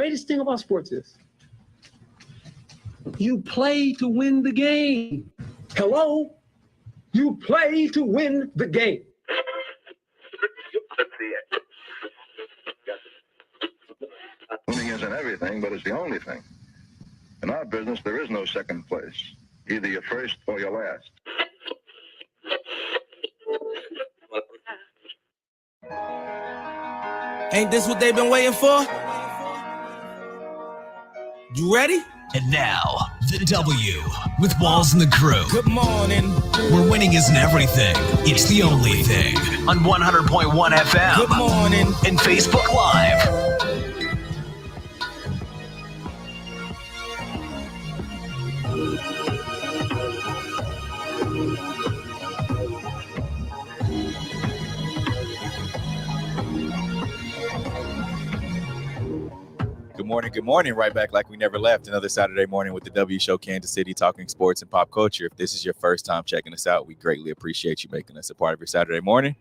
greatest thing about sports is you play to win the game. Hello? You play to win the game. Winning isn't everything, but it's the only thing. In our business, there is no second place. Either you're first or you're last. Ain't this what they've been waiting for? You ready? And now, the W with Walls and the Crew. Good morning. Where winning isn't everything, it's the only thing. On 100.1 FM. Good morning. And Facebook Live. Good morning. Right back like we never left. Another Saturday morning with the W Show, Kansas City, talking sports and pop culture. If this is your first time checking us out, we greatly appreciate you making us a part of your Saturday morning.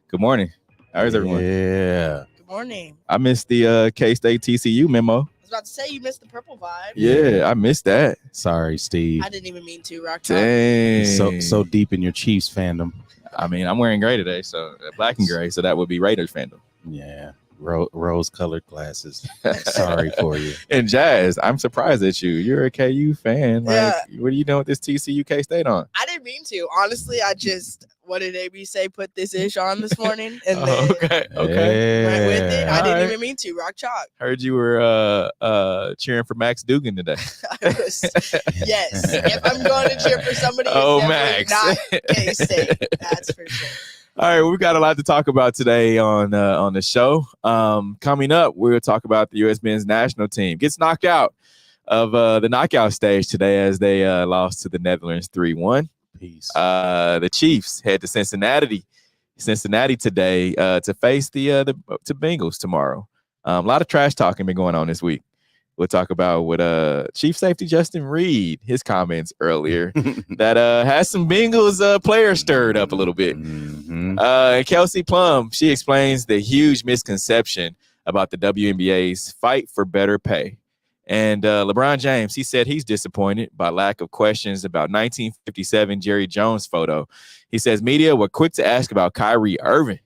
Good morning. How's everyone? Yeah. Good morning. I missed the K-State TCU memo. I was about to say you missed the purple vibe. Yeah, I missed that. Sorry, Steve. I didn't even mean to, Rock. Dang. So deep in your Chiefs fandom. I mean, I'm wearing gray today, so black and gray, so that would be Raiders fandom. Yeah. Rose-colored glasses. Sorry for you. And Jazz, I'm surprised at you. You're a KU fan. Like, Yeah. What are you doing with this TCU K-State on? I didn't mean to. Honestly, I just, what did AB say? Put this ish on this morning, and then Okay. went with it. I didn't All right. even mean to. Rock chalk. Heard you were cheering for Max Dugan today. Yes. If I'm going to cheer for somebody, Oh, it's Max. definitely not K-State. That's for sure. All right, we've got a lot to talk about today on the show. Coming up, we'll talk about the U.S. men's national team. Gets knocked out of the knockout stage today as they lost to the Netherlands 3-1. Peace. The Chiefs head to Cincinnati today to face the Bengals tomorrow. A lot of trash talking been going on this week. We'll talk about what Chief Safety Justin Reed, his comments earlier that has some Bengals players stirred up a little bit. And Kelsey Plum, she explains the huge misconception about the WNBA's fight for better pay. And LeBron James, he said he's disappointed by lack of questions about 1957 Jerry Jones photo. He says media were quick to ask about Kyrie Irving.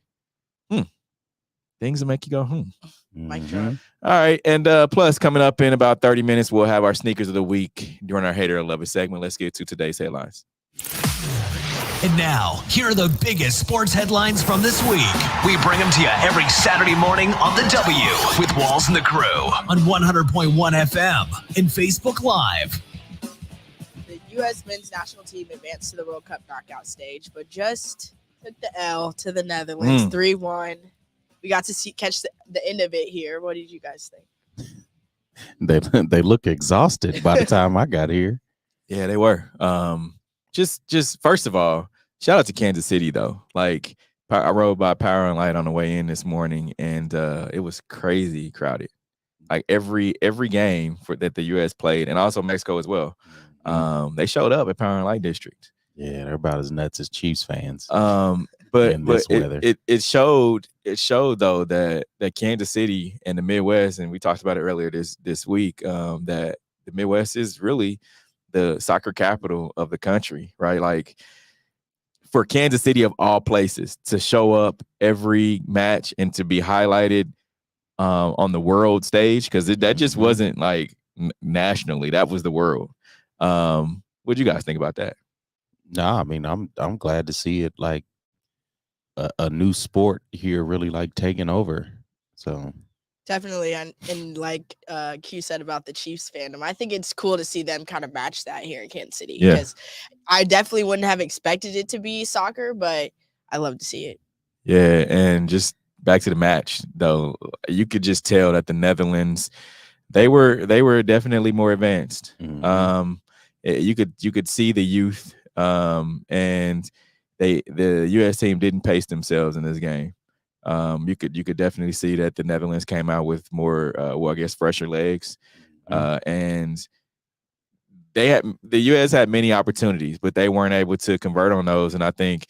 Things will make you go, Mike John. All right, and plus, coming up in about 30 minutes, we'll have our Sneakers of the Week during our Hater or Lover segment. Let's get to today's headlines. And now, here are the biggest sports headlines from this week. We bring them to you every Saturday morning on the W with Walls and the Crew on 100.1 FM and Facebook Live. The U.S. men's national team advanced to the World Cup knockout stage, but just took the L to the Netherlands, 3-1. We got to catch the end of it here. What did you guys think? They look exhausted by the time I got here. Yeah, they were. Just first of all, shout out to Kansas City though. Like I rode by Power and Light on the way in this morning, and it was crazy crowded. Like every game that the U.S. played, and also Mexico as well. They showed up at Power and Light District. Yeah, they're about as nuts as Chiefs fans. But it showed though that Kansas City and the Midwest, and we talked about it earlier this week, that the Midwest is really the soccer capital of the country, right? Like for Kansas City of all places to show up every match and to be highlighted on the world stage, because that just wasn't like nationally, that was the world. What do you guys think about that? No, I mean I'm glad to see it like a new sport here really like taking over. So Definitely. And like Q said about the Chiefs fandom, I think it's cool to see them kind of match that here in Kansas City. Yeah. Because I definitely wouldn't have expected it to be soccer, but I love to see it. Yeah, and just back to the match though, you could just tell that the Netherlands, they were definitely more advanced. You could see the youth, and the U.S. team didn't pace themselves in this game. You could definitely see that the Netherlands came out with more, fresher legs, and the U.S. had many opportunities, but they weren't able to convert on those. And I think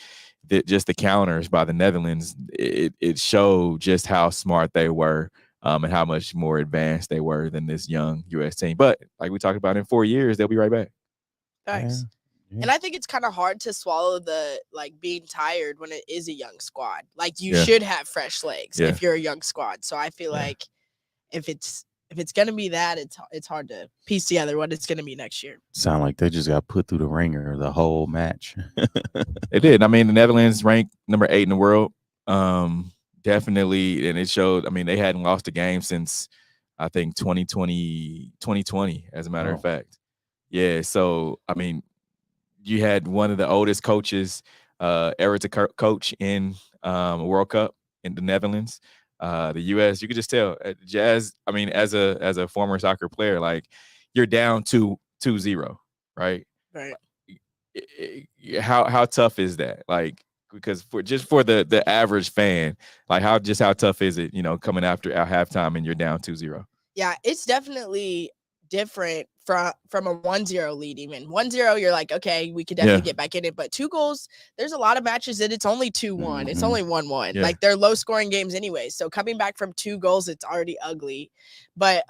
that just the counters by the Netherlands, it showed just how smart they were and how much more advanced they were than this young U.S. team. But like we talked about, in 4 years, they'll be right back. Thanks. Yeah. And I think it's kind of hard to swallow the being tired when it is a young squad. Like you Yeah. should have fresh legs Yeah. if you're a young squad. So I feel Yeah. like if it's gonna be that, it's hard to piece together what it's gonna be next year. Sound like they just got put through the ringer the whole match. They did. I mean, the Netherlands ranked number 8 in the world. Definitely, and it showed. I mean, they hadn't lost a game since I think 2020, as a matter of fact. Yeah. So I mean, you had one of the oldest coaches ever to coach in a World Cup in the Netherlands. The U.S., you could just tell. Jazz, I mean, as a former soccer player, like you're down 2-0, right? Right. How tough is that? Like, because for the average fan, like how tough is it, coming after at halftime and you're down 2-0? Yeah, it's definitely different from a 1-0 lead. Even 1-0, you're like, okay, we could definitely get back in it. But 2 goals, there's a lot of matches that it's only 2-1. It's only 1-1. Yeah. Like they're low scoring games anyway. So coming back from 2 goals, it's already ugly. But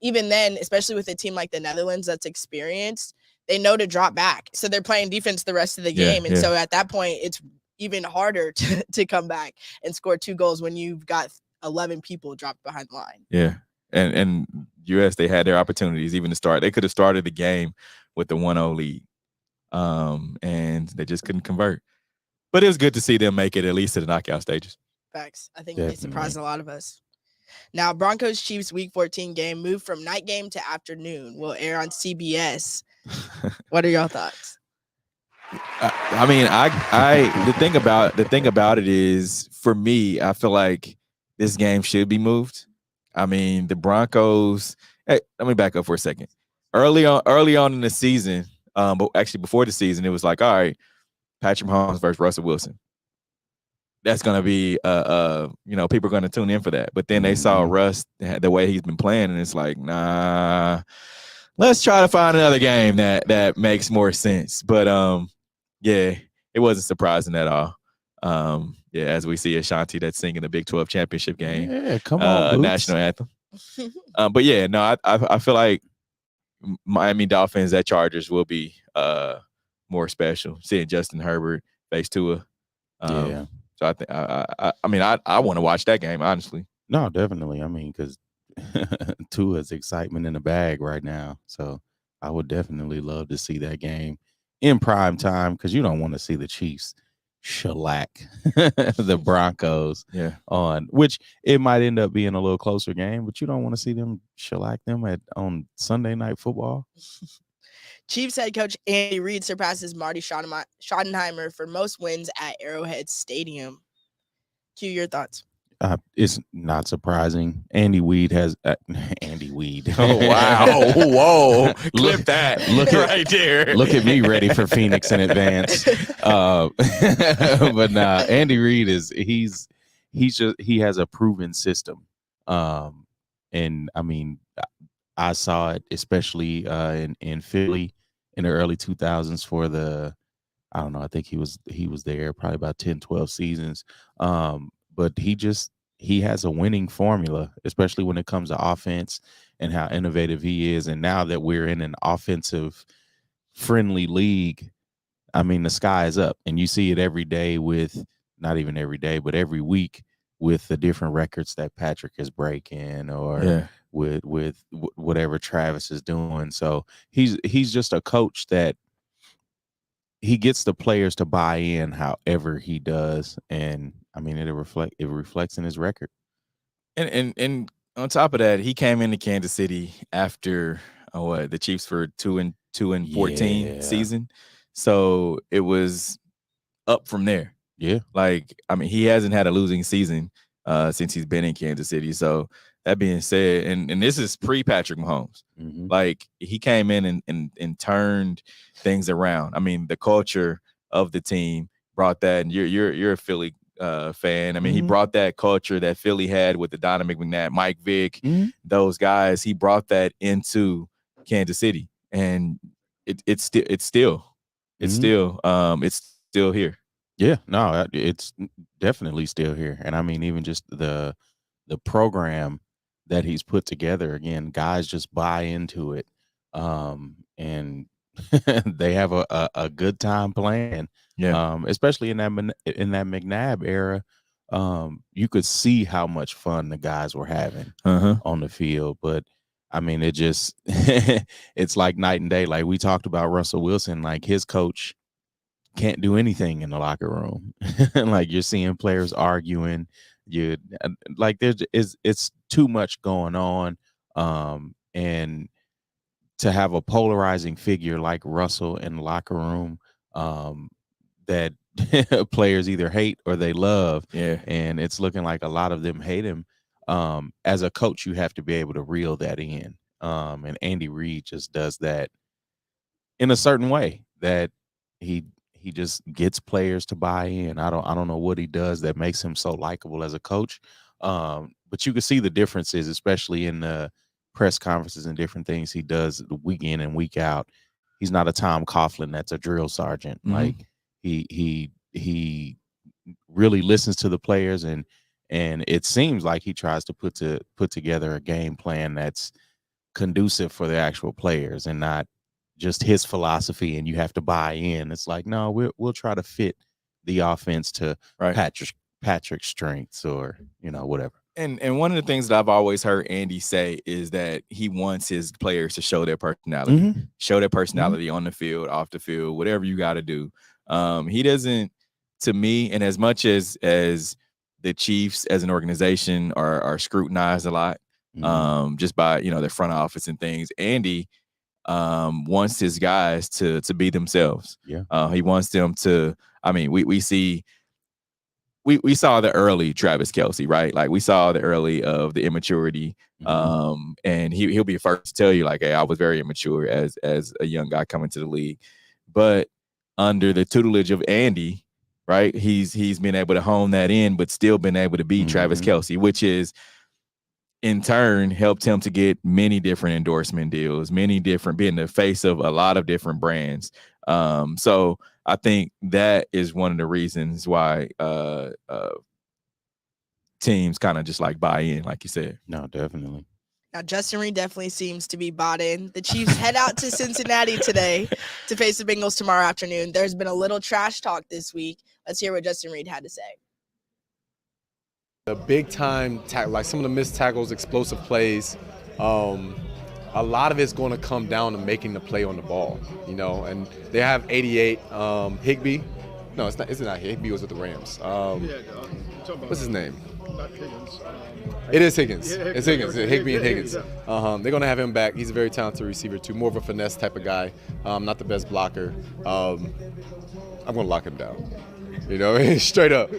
even then, especially with a team like the Netherlands that's experienced, they know to drop back. So they're playing defense the rest of the game. And so at that point, it's even harder to come back and score 2 goals when you've got 11 people dropped behind the line. Yeah. And US, they had their opportunities even to start. They could have started the game with the 1-0 lead. And they just couldn't convert. But it was good to see them make it at least to the knockout stages. Facts. I think they surprised a lot of us. Now, Broncos Chiefs Week 14 game moved from night game to afternoon. Will air on CBS. What are your thoughts? I mean, the thing about it is, for me, I feel like this game should be moved. I mean, the Broncos. Hey, let me back up for a second. Early on in the season, but actually before the season, it was like, all right, Patrick Mahomes versus Russell Wilson. That's gonna be, people are gonna tune in for that. But then they saw Russ, the way he's been playing, and it's like, nah, let's try to find another game that makes more sense. But yeah, it wasn't surprising at all. Yeah, as we see Ashanti that's singing the Big 12 championship game. Yeah, come on, national anthem. But yeah, no, I feel like Miami Dolphins at Chargers will be more special. Seeing Justin Herbert face Tua. Yeah. So I think I want to watch that game, honestly. No, definitely. I mean, because Tua's excitement in the bag right now. So I would definitely love to see that game in prime time, because you don't want to see the Chiefs shellac the Broncos on, which it might end up being a little closer game, but you don't want to see them shellac them on Sunday Night Football. Chiefs head coach Andy Reid surpasses Marty Schottenheimer for most wins at Arrowhead Stadium. Q, your thoughts? It's not surprising. Andy Weid has Andy Weid. Oh wow! Whoa! Clip that. Look right there. Look at me, ready for Phoenix in advance. But nah, Andy Reid he has a proven system. And I mean, I saw it especially in Philly in the early 2000s for I don't know, I think he was there probably about 10, 12 seasons. But he has a winning formula, especially when it comes to offense and how innovative he is. And now that we're in an offensive friendly league, I mean, the sky is up, and you see it every day not even every day, but every week with the different records that Patrick is breaking or with whatever Travis is doing. So he's just a coach that he gets the players to buy in however he does. And I mean, it reflects in his record. And on top of that, he came into Kansas City after the Chiefs for 2-14 season. So it was up from there. Yeah. Like, I mean, he hasn't had a losing season since he's been in Kansas City. So that being said, and this is pre-Patrick Mahomes. Mm-hmm. Like, he came in and turned things around. I mean, the culture of the team brought that, and you're a Philly fan. I mean, he brought that culture that Philly had with the Donovan McNabb, Mike Vick, those guys. He brought that into Kansas City, and it's still here. Yeah, no, it's definitely still here. And I mean, even just the program that he's put together. Again, guys just buy into it, and they have a good time playing. Yeah. Especially in that McNabb era, you could see how much fun the guys were having on the field. But I mean, it just it's like night and day. Like we talked about Russell Wilson, like his coach can't do anything in the locker room. Like you're seeing players arguing. You like it's too much going on. And to have a polarizing figure like Russell in the locker room, that players either hate or they love. Yeah. And it's looking like a lot of them hate him. As a coach, you have to be able to reel that in. And Andy Reid just does that in a certain way that he just gets players to buy in. I don't know what he does that makes him so likable as a coach. But you can see the differences, especially in the press conferences and different things he does week in and week out. He's not a Tom Coughlin that's a drill sergeant. Like he really listens to the players, and it seems like he tries to put together a game plan that's conducive for the actual players and not just his philosophy and you have to buy in. It's like, no, we'll try to fit the offense to Patrick's strengths or, whatever. And one of the things that I've always heard Andy say is that he wants his players to show their personality, on the field, off the field, whatever you got to do. He doesn't, to me, and as much as the Chiefs as an organization are scrutinized a lot, just by, their front office and things, Andy wants his guys to be themselves. Yeah. He wants them to, we saw the early Travis Kelsey, right? Like we saw the early of the immaturity. And he'll be the first to tell you, like, hey, I was very immature as a young guy coming to the league. But under the tutelage of Andy, right, he's been able to hone that in, but still been able to be Travis Kelsey, which is in turn helped him to get many different endorsement deals, being the face of a lot of different brands. So I think that is one of the reasons why teams kind of just like buy in, like you said. No, definitely. Now, Justin Reid definitely seems to be bought in. The Chiefs head out to Cincinnati today to face the Bengals tomorrow afternoon. There's been a little trash talk this week. Let's hear what Justin Reid had to say. The big time tackle, like some of the missed tackles, explosive plays, a lot of it's going to come down to making the play on the ball, and they have 88 Higbee. No, it's not Higbee was with the Rams. What's his name? Not Higgins. It is Higgins. It's Higgins. Higbee and Higgins. They're going to have him back. He's a very talented receiver too, more of a finesse type of guy, not the best blocker. I'm going to lock him down, straight up.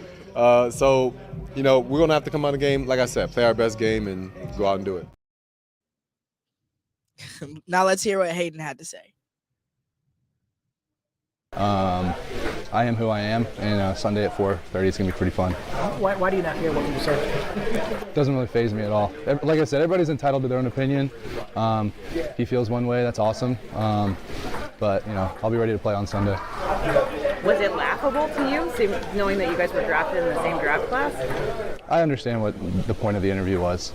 So, we're going to have to come out of the game, like I said, play our best game and go out and do it. Now let's hear what Hayden had to say. I am who I am, and Sunday at 4:30 it's gonna be pretty fun. Why do you not hear what you say? Doesn't really faze me at all. Like I said, everybody's entitled to their own opinion. He feels one way, that's awesome. But I'll be ready to play on Sunday. Was it laughable to you, knowing that you guys were drafted in the same draft class? I understand what the point of the interview was.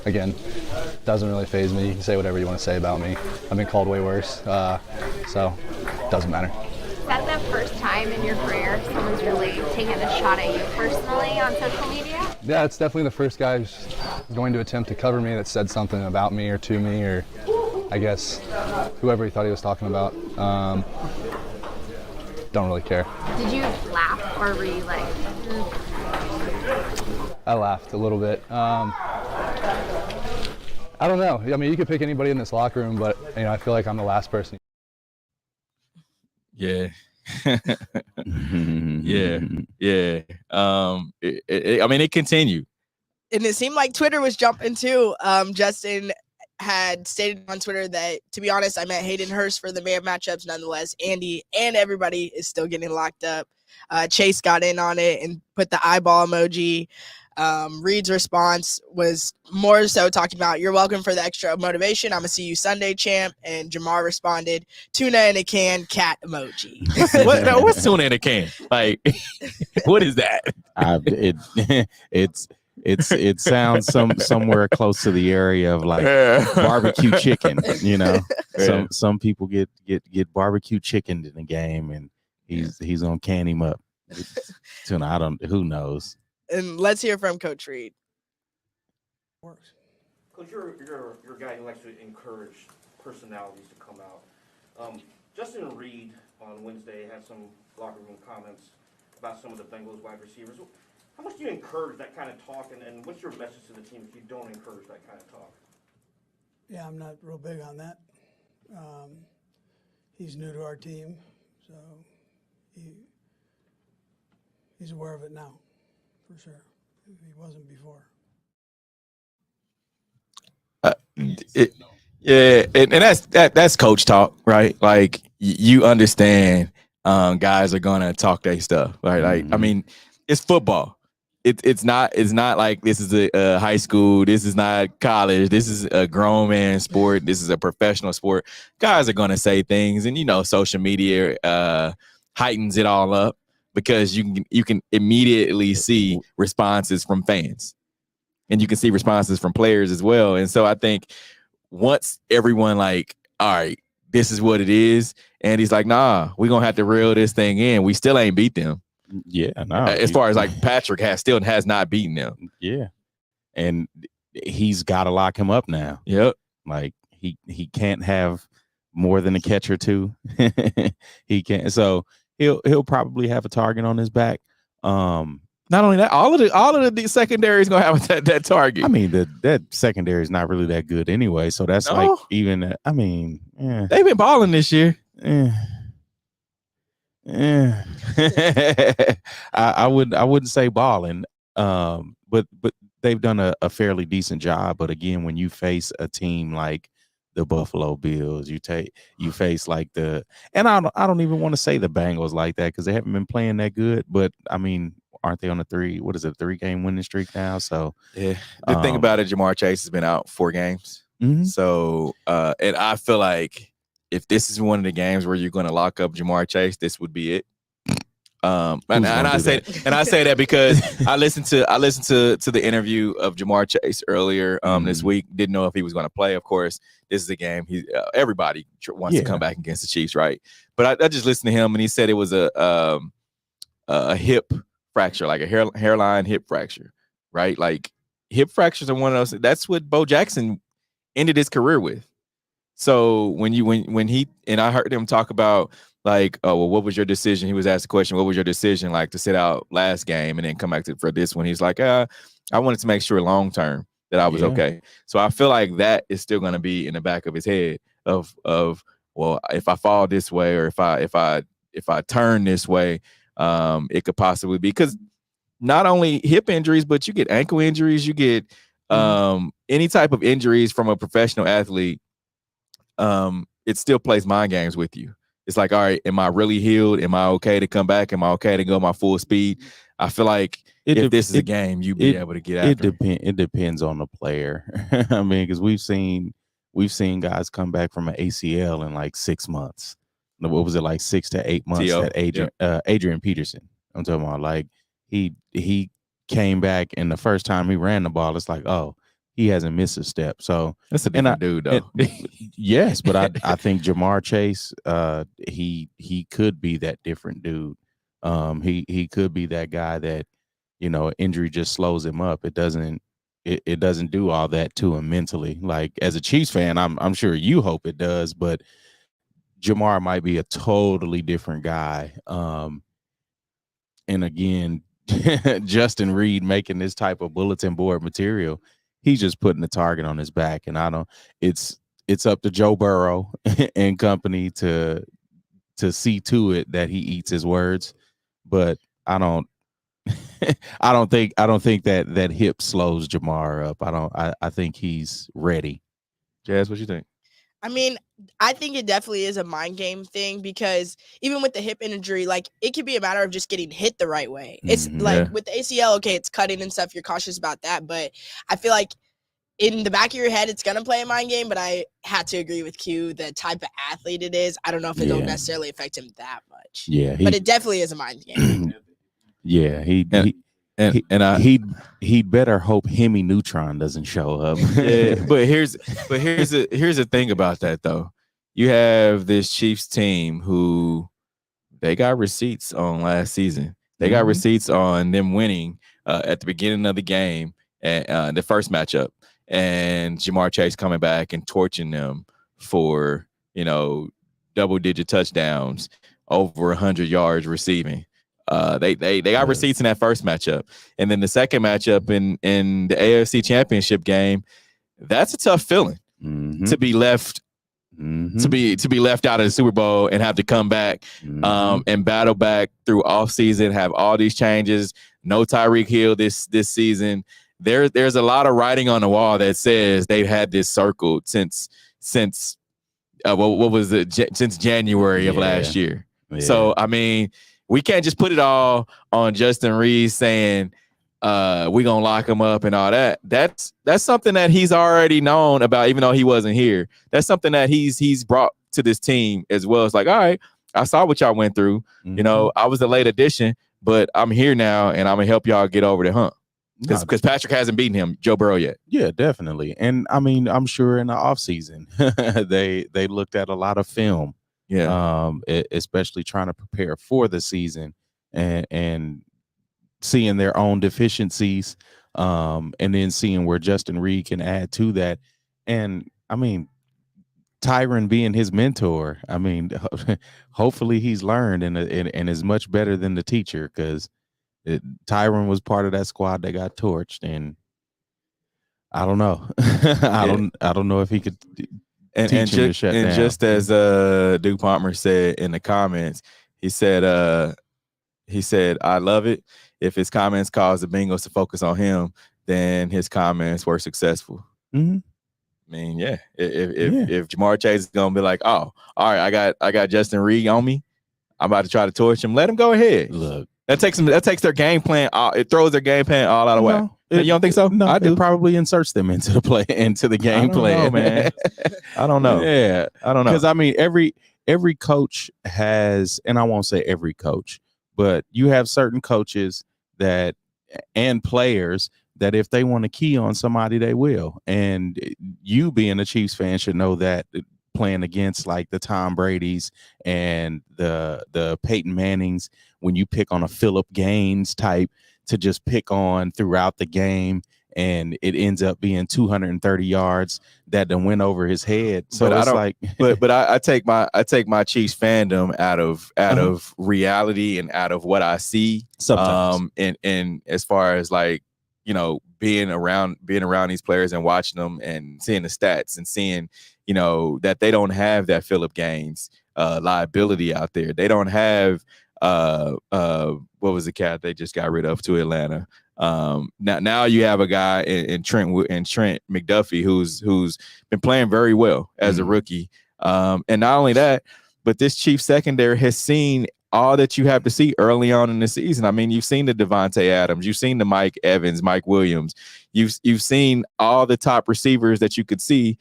Again, doesn't really faze me. You can say whatever you want to say about me. I've been called way worse, so it doesn't matter. Is that the first time in your career someone's really taken a shot at you personally on social media? Yeah, it's definitely the first guy who's going to attempt to cover me that said something about me or to me, or I guess whoever he thought he was talking about. Don't really care. Did you laugh or were you like? I laughed a little bit. I don't know. I mean, you could pick anybody in this locker room, but I feel like I'm the last person. Yeah. Yeah. It continued. And it seemed like Twitter was jumping too. Justin had stated on Twitter that, to be honest, I meant Hayden Hurst for the man matchups. Nonetheless, Andy and everybody is still getting locked up. Chase got in on it and put the eyeball emoji. Reed's response was more so talking about, you're welcome for the extra motivation. I'm going to see you Sunday, champ. And Jamar responded, tuna in a can, cat emoji. What's tuna in a can? Like, what is that? It sounds somewhere close to the area of like barbecue chicken. You know, some people get barbecue chicken in the game, and he's gonna can him up. So I don't. Who knows? And let's hear from Coach Reed. Works. Coach, you're a guy who likes to encourage personalities to come out. Justin Reed on Wednesday had some locker room comments about some of the Bengals wide receivers. How much do you encourage that kind of talk, and what's your message to the team if you don't encourage that kind of talk? Yeah, I'm not real big on that. He's new to our team, so he's aware of it now, for sure. He wasn't before. And that's coach talk, right? Like you understand, guys are gonna talk their stuff, right? Like I mean, it's football. It's not like this is a high school. This is not college. This is a grown man sport. This is a professional sport. Guys are gonna say things, and social media heightens it all up because you can immediately see responses from fans, and you can see responses from players as well. And so I think once everyone like, all right, this is what it is, and he's like, nah, we're gonna have to reel this thing in. We still ain't beat them. Yeah, no. As far as like Patrick has not beaten them. Yeah, and he's got to lock him up now. Yep. Like he can't have more than a catch or two. He can't. So he'll probably have a target on his back. Not only that, all of the secondary is gonna have that target. I mean, that secondary is not really that good anyway. So that's like even. I mean, they've been balling this year. I wouldn't say balling, but they've done a fairly decent job. But again, when you face a team like the Buffalo Bills, you face like and I don't even want to say the Bengals like that because they haven't been playing that good. But I mean, aren't they on a 3-game winning streak now? So yeah, the thing about it, Jamar Chase has been out 4 games. Mm-hmm. So and I feel like if this is one of the games where you're going to lock up Jamar Chase, this would be it. And I say that because I listened to the interview of Jamar Chase earlier this week. Didn't know if he was going to play. Of course, this is a game everybody wants to come back against the Chiefs, right? But I just listened to him, and he said it was a hip fracture, like a hairline hip fracture, right? Like hip fractures are one of those. That's what Bo Jackson ended his career with. So when he and I heard him talk about like, oh, well, what was your decision? He was asked the question, what was your decision like to sit out last game and then come back for this one? He's like, I wanted to make sure long term that I was okay. So I feel like that is still going to be in the back of his head of well, if I fall this way or if I turn this way, it could possibly be because not only hip injuries, but you get ankle injuries, you get any type of injuries from a professional athlete. It still plays mind games with you. It's like, all right, am I really healed? Am I okay to come back? Am I okay to go my full speed? I feel like if this is a game, you'd be able to get after it depends on the player. I mean, because we've seen guys come back from an ACL in like 6 months. What was it, like 6 to 8 months? That Adrian Peterson. I'm talking about like he came back, and the first time he ran the ball, it's like, oh, he hasn't missed a step. So that's a different dude, though. Yes, but I think Jamar Chase, he could be that different dude. He could be that guy that, injury just slows him up. It doesn't do all that to him mentally. Like as a Chiefs fan, I'm sure you hope it does, but Jamar might be a totally different guy. And again, Justin Reed making this type of bulletin board material. He's just putting the target on his back, and it's up to Joe Burrow and company to see to it that he eats his words. But I don't think that hip slows Jamar up. I think he's ready. Jazz, what you think? I mean, I think it definitely is a mind game thing because even with the hip injury, like it could be a matter of just getting hit the right way. It's with the ACL, okay, it's cutting and stuff. You're cautious about that. But I feel like in the back of your head, it's going to play a mind game. But I had to agree with Q, the type of athlete it is. I don't know if it'll necessarily affect him that much. Yeah. But it definitely is a mind game. Yeah. he'd better hope Hemi Neutron doesn't show up. Yeah, but here's the thing about that though. You have this Chiefs team who they got receipts on last season. They got receipts on them winning at the beginning of the game and the first matchup, and Jamar Chase coming back and torching them for double-digit touchdowns, over 100 yards receiving. They got receipts in that first matchup, and then the second matchup in the AFC Championship game. That's a tough feeling to be left. To be left out of the Super Bowl and have to come back and battle back through off season, have all these changes, no Tyreek Hill this season. There's a lot of writing on the wall that says they've had this circled since what was it, since January of last year. Yeah. So I mean, we can't just put it all on Justin Reed saying we're gonna lock him up and all that. That's something that he's already known about, even though he wasn't here. That's something that he's brought to this team as well. It's like, all right, I saw what y'all went through. I was a late addition, but I'm here now and I'm gonna help y'all get over the hump. Because Patrick hasn't beaten him, Joe Burrow, yet. Yeah, definitely. And I mean, I'm sure in the offseason they looked at a lot of film. Yeah. Especially trying to prepare for the season and seeing their own deficiencies, and then seeing where Justin Reed can add to that. And I mean, Tyron being his mentor, I mean, hopefully he's learned and is much better than the teacher, because Tyron was part of that squad that got torched, and I don't know. I don't know if he could teach him to shut down. And just as Duke Palmer said in the comments, he said, I love it. If his comments caused the Bengals to focus on him, then his comments were successful. I mean, yeah. If Jamar Chase is gonna be like, oh, all right, I got Justin Reed on me, I'm about to try to torch him, let him go ahead. Look, that takes their game plan. It throws their game plan all out of whack. You don't think so? No, I do. It probably inserts them into the game plan, man. I don't know. Yeah, I don't know. Because I mean, every coach has, and I won't say every coach, but you have certain coaches and players that if they want to key on somebody, they will. And you being a Chiefs fan should know that, playing against like the Tom Brady's and the Peyton Mannings, when you pick on a Phillip Gaines type to just pick on throughout the game, and it ends up being 230 yards that then went over his head. So but it's like, but I take my Chiefs fandom out of reality and out of what I see. Sometimes. And as far as like, being around these players and watching them and seeing the stats and seeing, that they don't have that Phillip Gaines liability out there. They don't have what was the cat they just got rid of to Atlanta. Now you have a guy in Trent McDuffie who's been playing very well as a rookie. And not only that, but this Chiefs secondary has seen all that you have to see early on in the season. I mean, you've seen the Devontae Adams, you've seen the Mike Evans, Mike Williams, you've seen all the top receivers that you could see,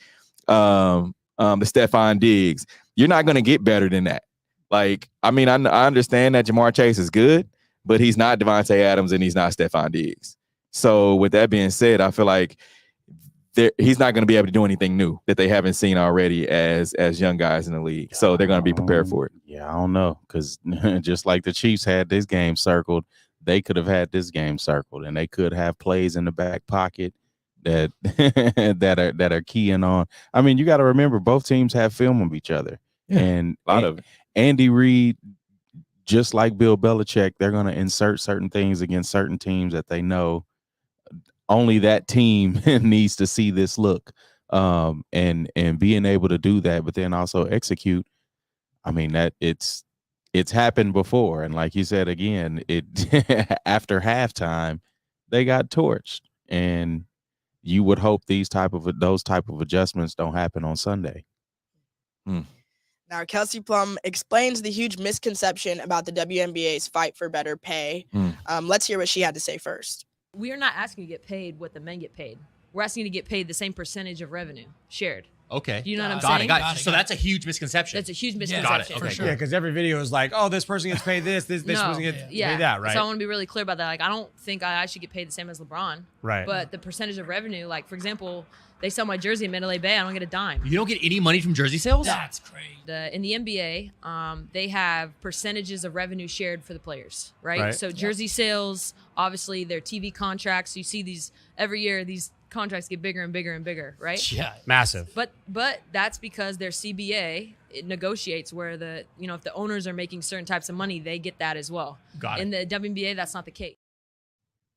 the Stephon Diggs. You're not going to get better than that. Like, I mean, I understand that Jamar Chase is good, but he's not Devontae Adams and he's not Stephon Diggs. So with that being said, I feel like he's not going to be able to do anything new that they haven't seen already as young guys in the league. So they're going to be prepared for it. Yeah, I don't know, because just like the Chiefs had this game circled, they could have had this game circled, and they could have plays in the back pocket that that are keying on. I mean, you got to remember, both teams have film of each other, and a lot of it. Andy Reid, just like Bill Belichick, they're going to insert certain things against certain teams that they know only that team needs to see this look, and being able to do that, but then also execute. I mean, that it's happened before, and like you said again, it after halftime they got torched, and you would hope those type of adjustments don't happen on Sunday. Now, Kelsey Plum explains the huge misconception about the WNBA's fight for better pay. Let's hear what she had to say first. We are not asking you to get paid what the men get paid. We're asking you to get paid the same percentage of revenue shared. Okay. Do you know what I'm got saying? It, got it. So that's a huge misconception. That's a huge misconception. Got it. Okay. Yeah, because every video is like, oh, this person gets paid this person gets paid that, right? So I want to be really clear about that. Like, I don't think I should get paid the same as LeBron. Right. But the percentage of revenue, like, for example, they sell my jersey in Mandalay Bay, I don't get a dime. You don't get any money from jersey sales? That's crazy. In the NBA, they have percentages of revenue shared for the players, right? So jersey sales, obviously their TV contracts. So you see these every year, these contracts get bigger and bigger and bigger, right? Yeah, massive. But that's because their CBA it negotiates where if the owners are making certain types of money, they get that as well. Got it. In the WNBA, that's not the case.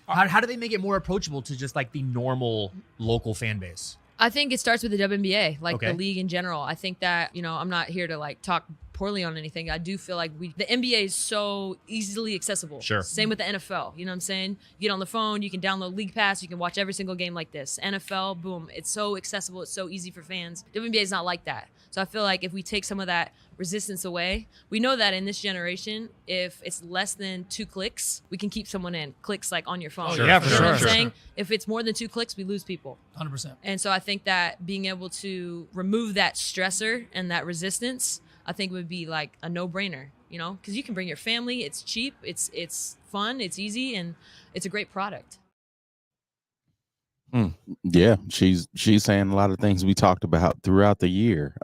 How do they make it more approachable to just like the normal local fan base? I think it starts with the WNBA, like Okay. the league in general. I think that, I'm not here to like talk poorly on anything. I do feel like the NBA is so easily accessible. Sure. Same with the NFL. You know what I'm saying? You get on the phone, you can download League Pass, you can watch every single game like this. NFL, boom. It's so accessible. It's so easy for fans. WNBA is not like that. So I feel like if we take some of that resistance away, we know that in this generation, if it's less than 2 clicks, we can keep someone in. Clicks like on your phone. Sure. Yeah, for You know sure. what I'm Sure. saying? If it's more than 2 clicks, we lose people. 100%. And so I think that being able to remove that stressor and that resistance, I think would be like a no-brainer, because you can bring your family. It's cheap. It's fun. It's easy. And it's a great product. Yeah, she's saying a lot of things we talked about throughout the year.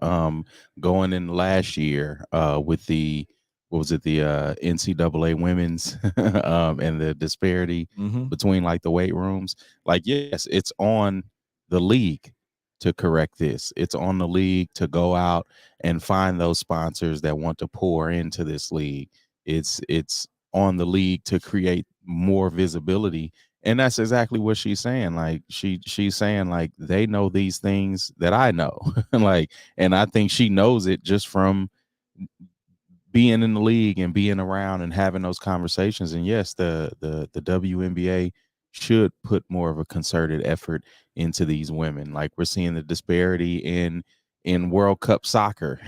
Going in last year with the NCAA women's and the disparity between like the weight rooms. Like, yes, it's on the league to correct this. It's on the league to go out and find those sponsors that want to pour into this league. It's on the league to create more visibility. And that's exactly what she's saying. Like she's saying like they know these things that I know. And I think she knows it just from being in the league and being around and having those conversations. And yes, the WNBA should put more of a concerted effort into these women. Like we're seeing the disparity in World Cup soccer.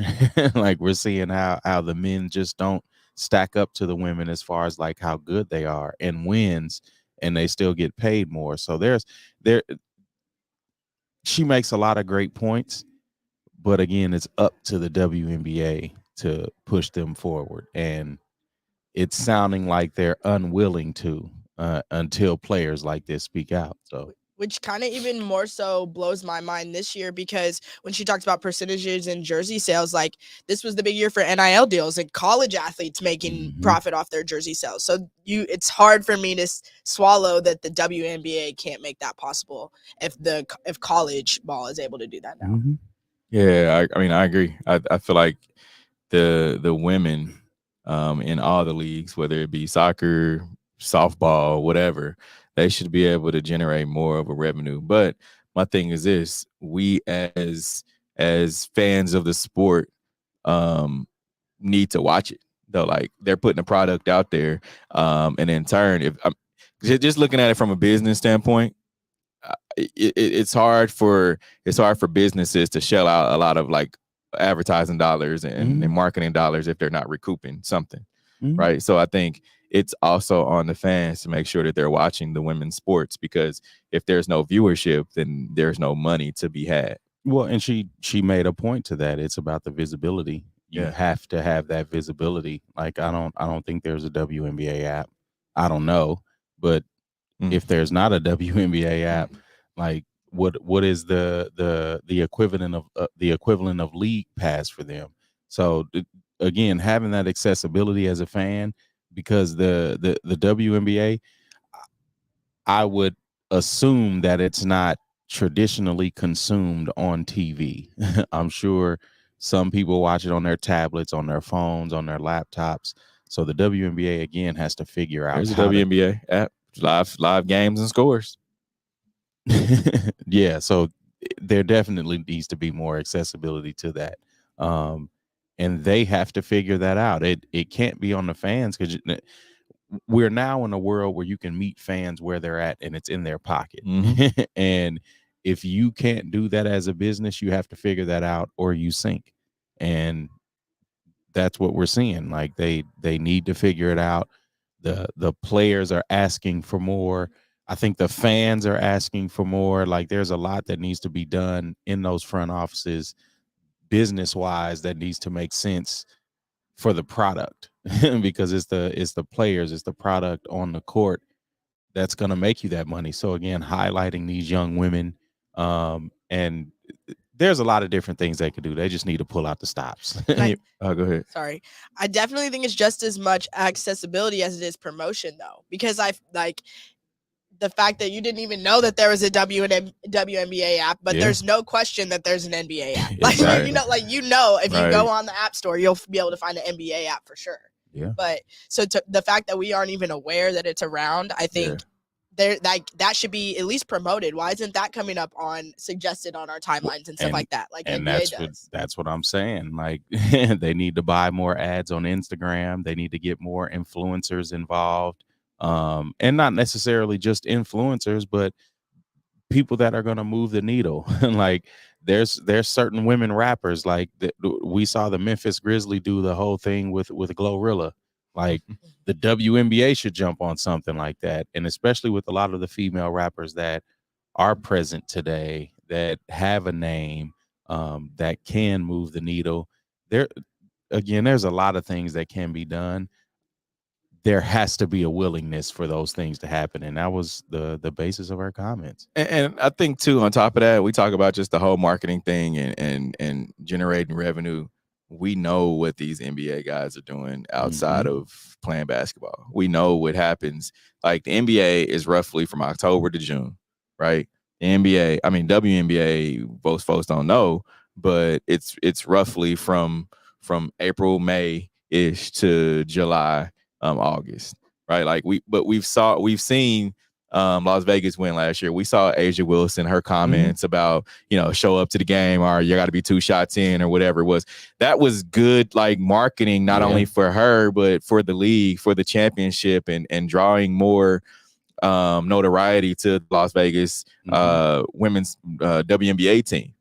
Like we're seeing how the men just don't stack up to the women as far as like how good they are and wins, and they still get paid more. So she makes a lot of great points, but again, it's up to the WNBA to push them forward. And it's sounding like they're unwilling to until players like this speak out. So, which kind of even more so blows my mind this year, because when she talks about percentages and jersey sales, like this was the big year for NIL deals and college athletes making profit off their jersey sales. So it's hard for me to swallow that the WNBA can't make that possible if college ball is able to do that now. Yeah, I mean, I agree. I feel like the women in all the leagues, whether it be soccer, softball, whatever, they should be able to generate more of a revenue. But my thing is this: we as fans of the sport need to watch it. Though, like they're putting a product out there, and in turn, if I'm just looking at it from a business standpoint, it's hard for businesses to shell out a lot of like advertising dollars and marketing dollars if they're not recouping something, right? So I think it's also on the fans to make sure that they're watching the women's sports, because if there's no viewership, then there's no money to be had. Well, and she made a point to that. It's about the visibility. You have to have that visibility. Like I don't think there's a WNBA app. I don't know, but if there's not a WNBA app, like what is the equivalent of League Pass for them? So again, having that accessibility as a fan, because the WNBA, I would assume that it's not traditionally consumed on TV. I'm sure some people watch it on their tablets, on their phones, on their laptops. So the WNBA again has to figure out. There's a WNBA app, live games and scores. Yeah, so there definitely needs to be more accessibility to that. And they have to figure that out. It can't be on the fans, because we're now in a world where you can meet fans where they're at and it's in their pocket. And if you can't do that as a business, you have to figure that out or you sink. And that's what we're seeing. Like they need to figure it out. The players are asking for more. I think the fans are asking for more. Like, there's a lot that needs to be done in those front offices, business-wise, that needs to make sense for the product because it's the players, it's the product on the court that's going to make you that money. So again, highlighting these young women, and there's a lot of different things they could do. They just need to pull out the stops. Go ahead. Sorry. I definitely think it's just as much accessibility as it is promotion, though, because I like the fact that you didn't even know that there was a WNBA app, but there's no question that there's an NBA app. Like, Exactly. you know, if you go on the app store, you'll be able to find an NBA app for sure. Yeah. But so the fact that we aren't even aware that it's around, I think that should be at least promoted. Why isn't that coming up suggested on our timelines and stuff like that? Like NBA that's what I'm saying. Like, they need to buy more ads on Instagram. They need to get more influencers involved. And not necessarily just influencers, but people that are going to move the needle. Like, there's certain women rappers, like we saw the Memphis Grizzlies do the whole thing with Glorilla. Like, the WNBA should jump on something like that. And especially with a lot of the female rappers that are present today, that have a name, that can move the needle. There's a lot of things that can be done. There has to be a willingness for those things to happen. And that was the basis of our comments. And I think too, on top of that, we talk about just the whole marketing thing and generating revenue. We know what these NBA guys are doing outside of playing basketball. We know what happens. Like, the NBA is roughly from October to June, right? The WNBA, most folks don't know, but it's roughly from April, May-ish to July, August, right? Like, we've seen Las Vegas win last year. We saw Asia Wilson, her comments about, show up to the game, or you got to be 2 shots in, or whatever it was. That was good, like, marketing, not only for her, but for the league, for the championship, and drawing more notoriety to the Las Vegas women's WNBA team.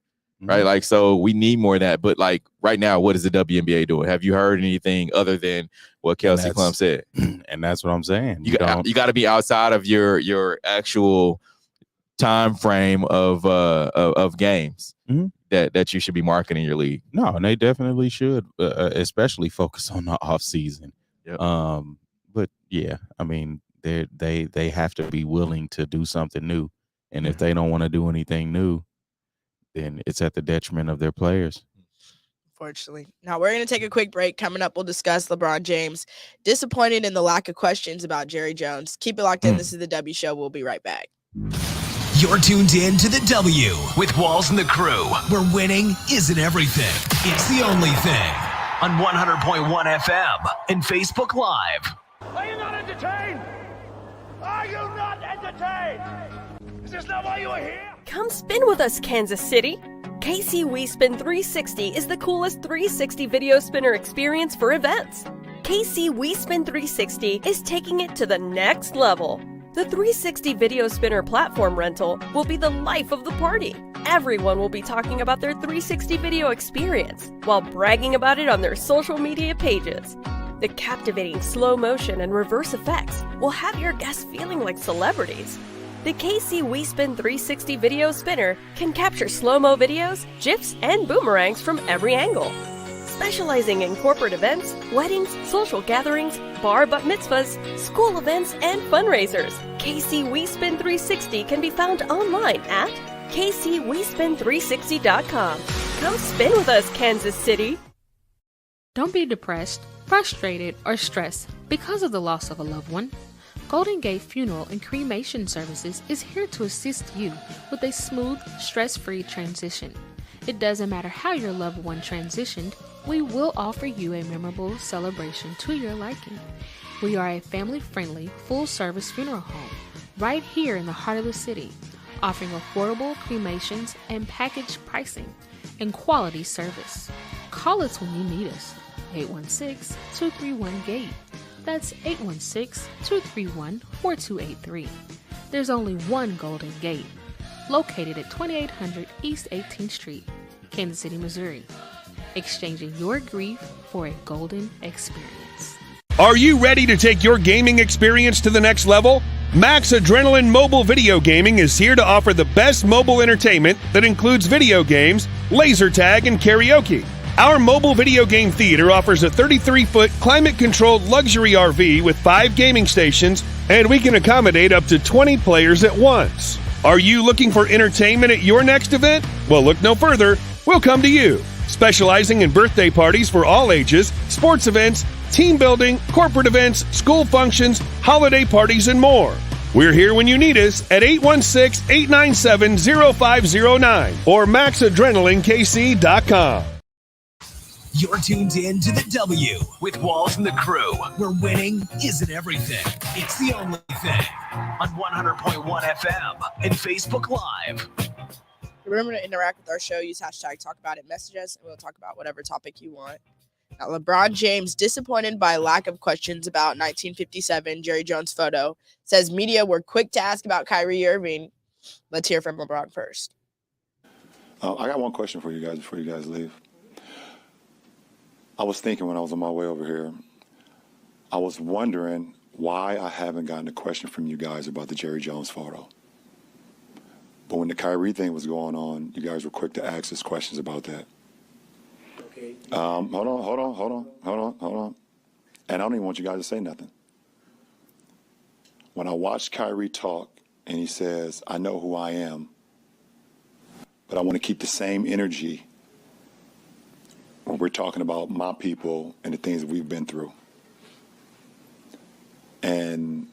Right. Like, so we need more of that. But, like, right now, what is the WNBA doing? Have you heard anything other than what Kelsey Plum said? And that's what I'm saying. You got to be outside of your actual time frame of games that you should be marketing your league. No, and they definitely should, especially focus on the off season. Yep. But yeah, I mean, they have to be willing to do something new. And if they don't want to do anything new, then it's at the detriment of their players. Unfortunately. Now, we're going to take a quick break. Coming up, we'll discuss LeBron James. Disappointed in the lack of questions about Jerry Jones. Keep it locked in. This is the W Show. We'll be right back. You're tuned in to the W with Walls and the Crew, where winning isn't everything. It's the only thing. On 100.1 FM and Facebook Live. Are you not entertained? Are you not entertained? Is this not why you are here? Come spin with us, Kansas City. KC WeSpin 360 is the coolest 360 video spinner experience for events. KC WeSpin 360 is taking it to the next level. The 360 video spinner platform rental will be the life of the party. Everyone will be talking about their 360 video experience while bragging about it on their social media pages. The captivating slow motion and reverse effects will have your guests feeling like celebrities. The KC WeSpin 360 video spinner can capture slow-mo videos, GIFs, and boomerangs from every angle. Specializing in corporate events, weddings, social gatherings, bar bat mitzvahs, school events, and fundraisers, KC WeSpin 360 can be found online at kcwespin360.com. Come spin with us, Kansas City. Don't be depressed, frustrated, or stressed because of the loss of a loved one. Golden Gate Funeral and Cremation Services is here to assist you with a smooth, stress-free transition. It doesn't matter how your loved one transitioned, we will offer you a memorable celebration to your liking. We are a family-friendly, full-service funeral home right here in the heart of the city, offering affordable cremations and package pricing and quality service. Call us when you need us. 816-231-GATE. That's 816-231-4283. There's only one Golden Gate, located at 2800 East 18th Street, Kansas City, Missouri. Exchanging your grief for a golden experience. Are you ready to take your gaming experience to the next level? Max Adrenaline Mobile Video Gaming is here to offer the best mobile entertainment that includes video games, laser tag, and karaoke. Our mobile video game theater offers a 33-foot climate-controlled luxury RV with 5 gaming stations, and we can accommodate up to 20 players at once. Are you looking for entertainment at your next event? Well, look no further. We'll come to you. Specializing in birthday parties for all ages, sports events, team building, corporate events, school functions, holiday parties, and more. We're here when you need us at 816-897-0509 or maxadrenalinekc.com. You're tuned in to the W with Walls and the Crew, where winning isn't everything. It's the only thing. On 100.1 FM and Facebook Live. Remember to interact with our show. Use hashtag talk about it. Message us, and we'll talk about whatever topic you want. Now, LeBron James, disappointed by lack of questions about 1957 Jerry Jones photo, says media were quick to ask about Kyrie Irving. Let's hear from LeBron first. I got one question for you guys before you guys leave. I was thinking when I was on my way over here, I was wondering why I haven't gotten a question from you guys about the Jerry Jones photo. But when the Kyrie thing was going on, you guys were quick to ask us questions about that. Okay. Hold on. And I don't even want you guys to say nothing. When I watched Kyrie talk and he says, I know who I am, but I want to keep the same energy when we're talking about my people and the things that we've been through. And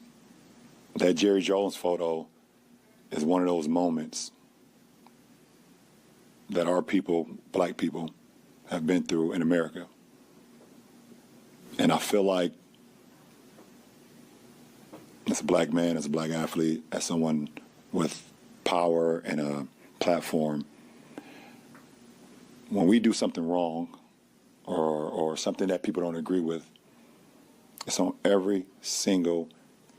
that Jerry Jones photo is one of those moments that our people, black people, have been through in America. And I feel like as a black man, as a black athlete, as someone with power and a platform, when we do something wrong or something that people don't agree with, it's on every single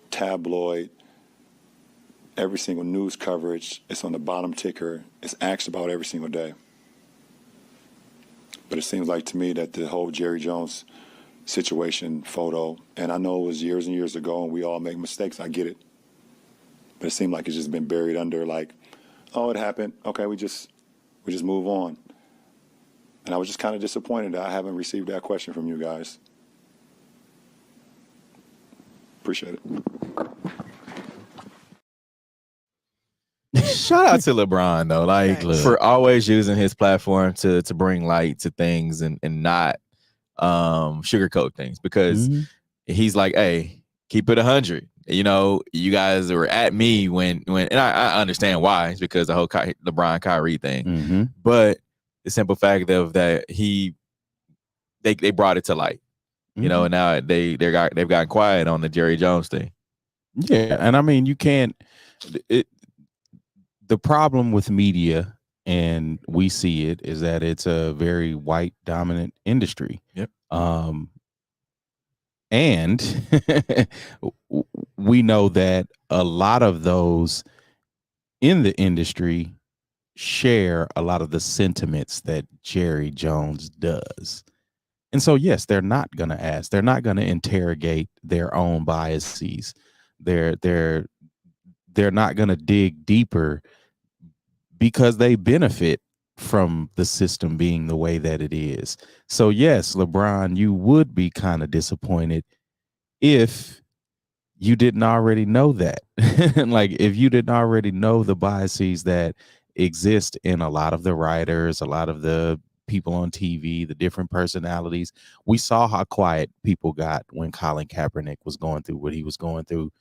tabloid, every single news coverage. It's on the bottom ticker. It's asked about every single day. But it seems like to me that the whole Jerry Jones situation photo, and I know it was years and years ago and we all make mistakes, I get it. But it seemed like it's just been buried under like, oh, it happened. Okay, we just move on. And I was just kind of disappointed that I haven't received that question from you guys. Appreciate it. Shout out to LeBron though, like for always using his platform to bring light to things and not sugarcoat things, because he's like, hey, keep it 100. You know, you guys were at me when and I understand why. It's because the whole LeBron Kyrie thing, but the simple fact of that they brought it to light, you know, and now they've gotten quiet on the Jerry Jones thing. Yeah, and I mean, you can't. The problem with media, and we see it, is that it's a very white dominant industry. Yep. And we know that a lot of those in the industry share a lot of the sentiments that Jerry Jones does. And so, yes, they're not going to ask. They're not going to interrogate their own biases. They're not going to dig deeper because they benefit from the system being the way that it is. So, yes, LeBron, you would be kind of disappointed if you didn't already know that. Like, if you didn't already know the biases that exist in a lot of the writers, a lot of the people on TV, the different personalities. We saw how quiet people got when Colin Kaepernick was going through what he was going through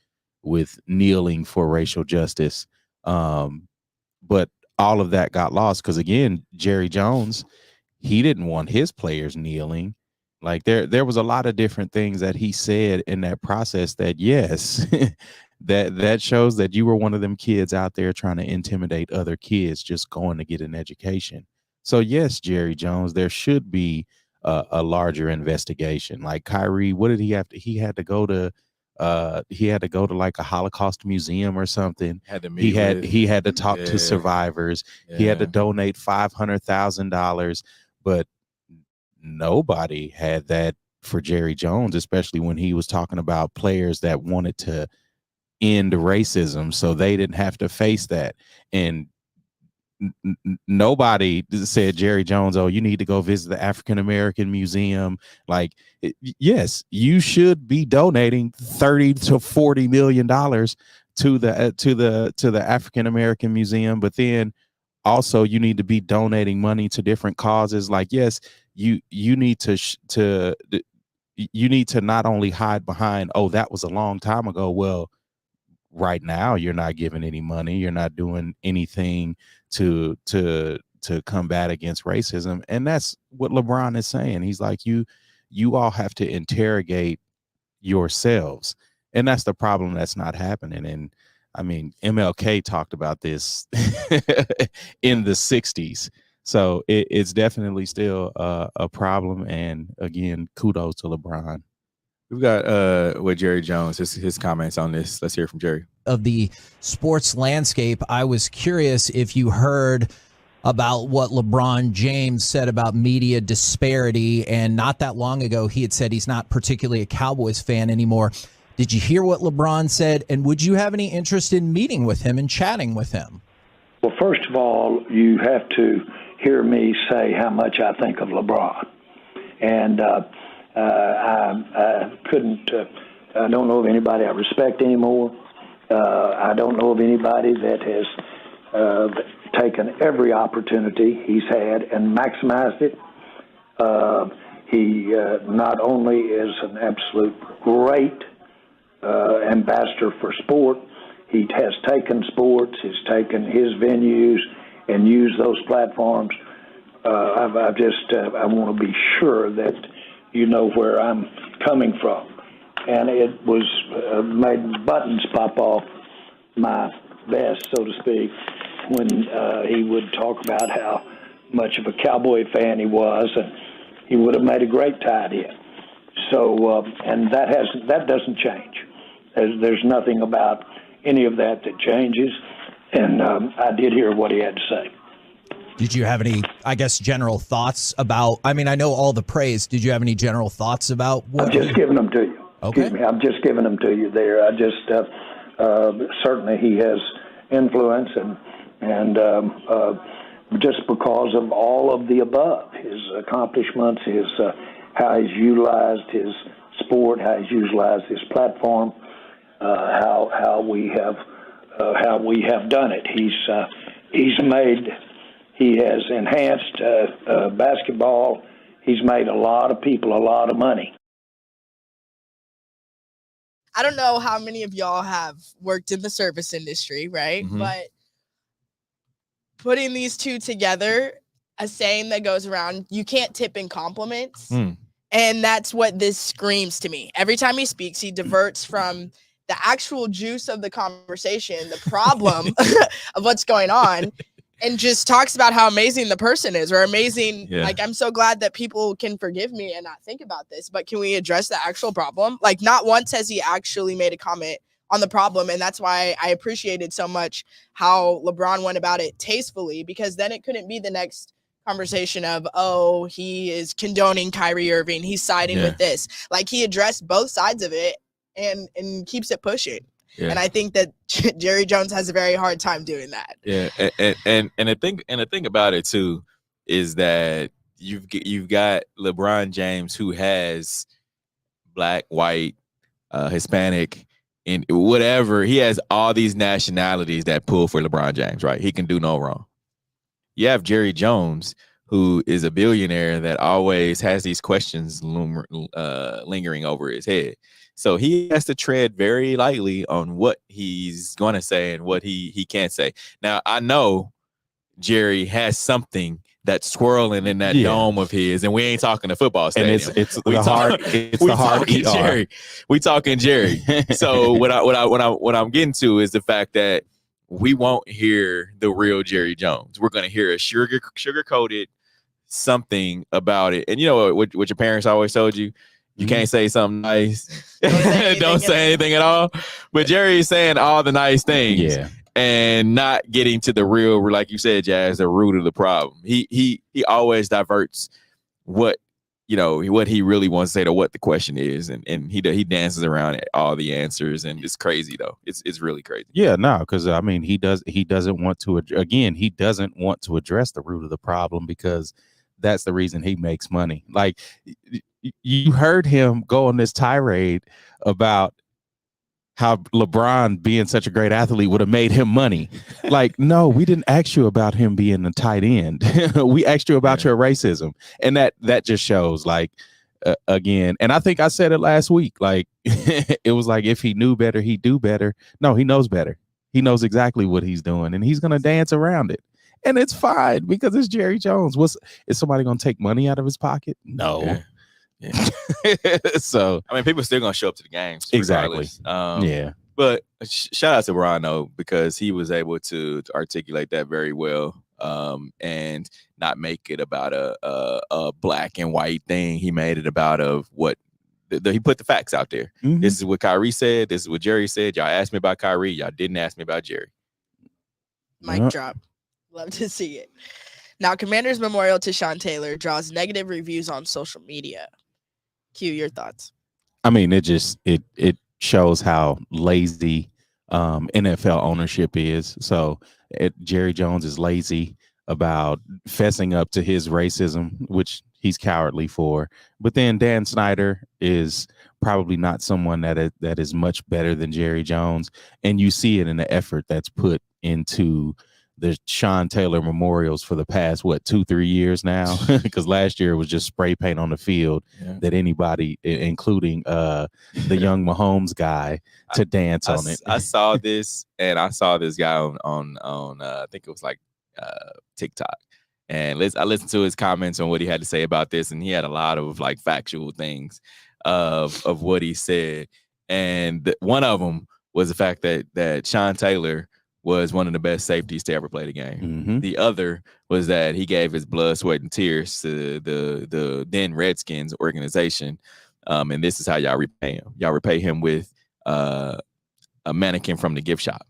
with kneeling for racial justice. But all of that got lost because, again, Jerry Jones, he didn't want his players kneeling. Like there was a lot of different things that he said in that process that, yes, that shows that you were one of them kids out there trying to intimidate other kids just going to get an education. So, yes, Jerry Jones, there should be a larger investigation. Like Kyrie, what did he have to? He had to go to like a Holocaust museum or something. He had to talk to survivors. Yeah. He had to donate $500,000, but nobody had that for Jerry Jones, especially when he was talking about players that wanted to end racism so they didn't have to face that. And nobody said, Jerry Jones, oh, you need to go visit the African American Museum. Like, yes, you should be donating $30 to $40 million to the African American Museum, but then also you need to be donating money to different causes. Like, yes, you need to you need to not only hide behind, oh, that was a long time ago. Well, right now you're not giving any money, you're not doing anything to combat against racism. And that's what LeBron is saying. He's like, you all have to interrogate yourselves. And that's the problem that's not happening. And I mean, MLK talked about this in the 60s. So it's definitely still a problem. And again, kudos to LeBron. We've got with Jerry Jones, his comments on this. Let's hear from Jerry. Of the sports landscape, I was curious if you heard about what LeBron James said about media disparity. And not that long ago, he had said he's not particularly a Cowboys fan anymore. Did you hear what LeBron said? And would you have any interest in meeting with him and chatting with him? Well, first of all, you have to hear me say how much I think of LeBron. And I couldn't, I don't know of anybody I respect anymore. I don't know of anybody that has taken every opportunity he's had and maximized it. He not only is an absolute great ambassador for sport, he has taken sports, he's taken his venues and used those platforms. I want to be sure that you know where I'm coming from. And it was made buttons pop off my vest, so to speak, when he would talk about how much of a Cowboy fan he was, and he would have made a great tight end. So, and that doesn't change. There's nothing about any of that changes, and I did hear what he had to say. Did you have any, I guess, general thoughts about, I mean, I know all the praise. Did you have any general thoughts about what? I'm just giving them to you. Okay. Excuse me, I'm just giving them to you there. I just, certainly he has influence and just because of all of the above, his accomplishments, his how he's utilized his sport, how he's utilized his platform, how we have done it. He has enhanced basketball. He's made a lot of people a lot of money. I don't know how many of y'all have worked in the service industry, right? Mm-hmm. But putting these two together, a saying that goes around, you can't tip in compliments. And that's what this screams to me. Every time he speaks, he diverts from the actual juice of the conversation, the problem of what's going on, and just talks about how amazing the person is, or amazing. Yeah. Like, I'm so glad that people can forgive me and not think about this, but can we address the actual problem? Like, not once has he actually made a comment on the problem. And that's why I appreciated so much how LeBron went about it tastefully, because then it couldn't be the next conversation of, oh, he is condoning Kyrie Irving, he's siding with this. Like, he addressed both sides of it and keeps it pushing. Yeah. And I think that Jerry Jones has a very hard time doing that. Yeah, and the thing about it too is that you've got LeBron James, who has black, white, Hispanic, and whatever. He has all these nationalities that pull for LeBron James, right? He can do no wrong. You have Jerry Jones, who is a billionaire that always has these questions lingering over his head. So he has to tread very lightly on what he's going to say and what he can't say. Now, I know Jerry has something that's swirling in that dome of his, and we ain't talking the football stadium. And it's the hard Jerry. We talking Jerry. So what I'm getting to is the fact that we won't hear the real Jerry Jones. We're going to hear a sugar-coated something about it. And you know what your parents always told you? You can't say something nice. Don't say anything at all. But Jerry is saying all the nice things and not getting to the real, like you said, Jazz, the root of the problem. He always diverts what what he really wants to say to what the question is, and he dances around at all the answers, and it's crazy though. It's really crazy. Yeah, no, because I mean he doesn't want to address the root of the problem, because that's the reason he makes money. Like, you heard him go on this tirade about how LeBron being such a great athlete would have made him money. Like, no, we didn't ask you about him being a tight end. We asked you about your racism. And that just shows, like, again, and I think I said it last week, like, it was like, if he knew better, he'd do better. No, he knows better. He knows exactly what he's doing, and he's going to dance around it. And it's fine, because it's Jerry Jones. Is somebody going to take money out of his pocket? No. Yeah. So I mean, people are still gonna show up to the games. Exactly. Yeah. But shout out to Rano, because he was able to articulate that very well, and not make it about a black and white thing. He made it about what he put the facts out there. Mm-hmm. This is what Kyrie said. This is what Jerry said. Y'all asked me about Kyrie. Y'all didn't ask me about Jerry. Mic drop. Love to see it. Now, Commanders Memorial to Sean Taylor draws negative reviews on social media. Q, your thoughts? I mean, it shows how lazy NFL ownership is. So Jerry Jones is lazy about fessing up to his racism, which he's cowardly for. But then Dan Snyder is probably not someone that is much better than Jerry Jones. And you see it in the effort that's put into the Sean Taylor memorials for the past 2-3 years now, because last year it was just spray paint on the field that anybody, including the young Mahomes guy, to dance on it. I saw this, and I saw this guy on I think it was like TikTok, and I listened to his comments on what he had to say about this, and he had a lot of like factual things of what he said, and one of them was the fact that Sean Taylor was one of the best safeties to ever play the game. Mm-hmm. The other was that he gave his blood, sweat, and tears to the then Redskins organization. And this is how y'all repay him. Y'all repay him with a mannequin from the gift shop.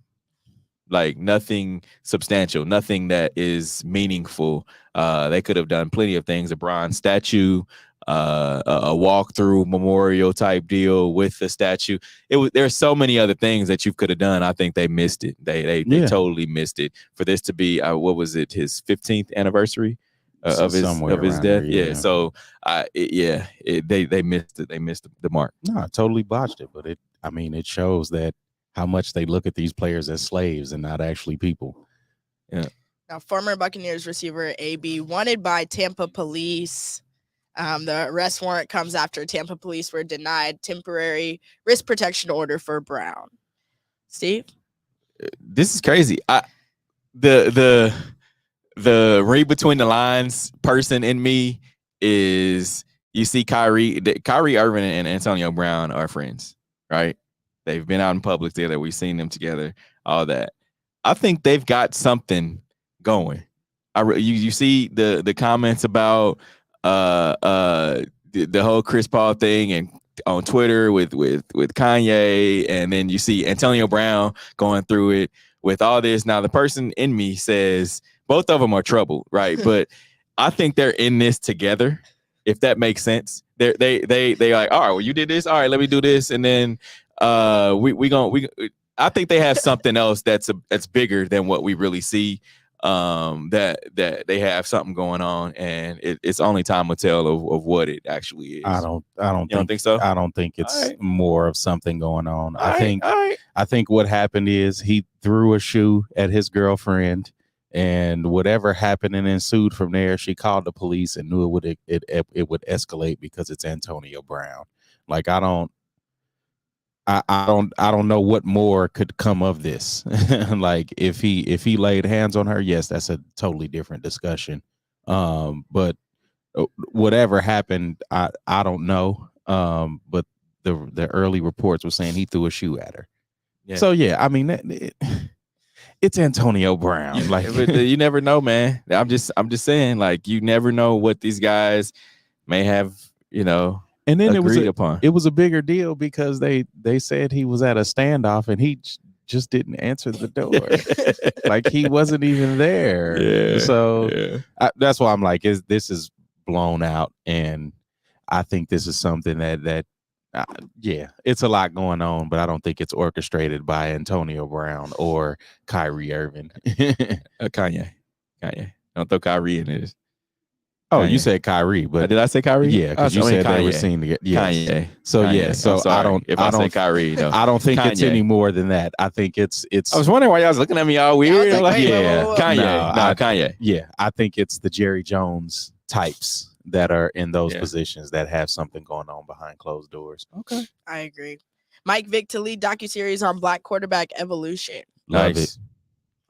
Like, nothing substantial, nothing that is meaningful. They could have done plenty of things, a bronze statue, a walkthrough memorial type deal with the statue. There's so many other things that you could have done. I think they missed it. They totally missed it for this to be what was it, his 15th anniversary of his death. There, yeah. So they missed it. They missed the mark. No, I totally botched it. But it shows that how much they look at these players as slaves and not actually people. Yeah. Now, former Buccaneers receiver AB wanted by Tampa police. The arrest warrant comes after Tampa police were denied temporary wrist protection order for Brown. Steve? This is crazy. The read between the lines person in me is, you see Kyrie Irving and Antonio Brown are friends, right? They've been out in public together. We've seen them together, all that. I think they've got something going. You see the comments about the whole Chris Paul thing and on Twitter with Kanye, and then you see Antonio Brown going through it with all this. Now, the person in me says both of them are trouble, right? But I think they're in this together, if that makes sense. They like, all right, well, you did this, all right, let me do this, and then I think they have something else that's bigger than what we really see. That they have something going on, and it's only time will tell of what it actually is. I don't think so. I don't think it's more of something going on. I think what happened is he threw a shoe at his girlfriend, and whatever happened and ensued from there, she called the police and knew it would escalate because it's Antonio Brown. Like, I don't know what more could come of this. Like, if he laid hands on her, yes, that's a totally different discussion. But whatever happened, I don't know. But the early reports were saying he threw a shoe at her. Yeah. So yeah, I mean, it's Antonio Brown. Like, you never know, man. I'm just saying, like, you never know what these guys may have, And then it was a bigger deal because they said he was at a standoff and he just didn't answer the door. Like, he wasn't even there. Yeah, so that's why I'm like, this is blown out. And I think this is something that yeah, it's a lot going on, but I don't think it's orchestrated by Antonio Brown or Kyrie Irving. Kanye. Don't throw Kyrie in this. Oh, Kanye. you said Kyrie, but did I say Kyrie? Yeah, because you said Kanye. they were seen together. Yes. Kanye. So Kanye. yeah, so I don't. If I say Kyrie, no. I don't think it's Kanye. any more than that. I think it's. I was wondering why y'all was looking at me all weird. Yeah, I was like, wait, yeah, Kanye. Kanye. Yeah, I think it's the Jerry Jones types that are in those positions that have something going on behind closed doors. Okay, I agree. Mike Vick to lead docuseries on Black quarterback evolution. Love it.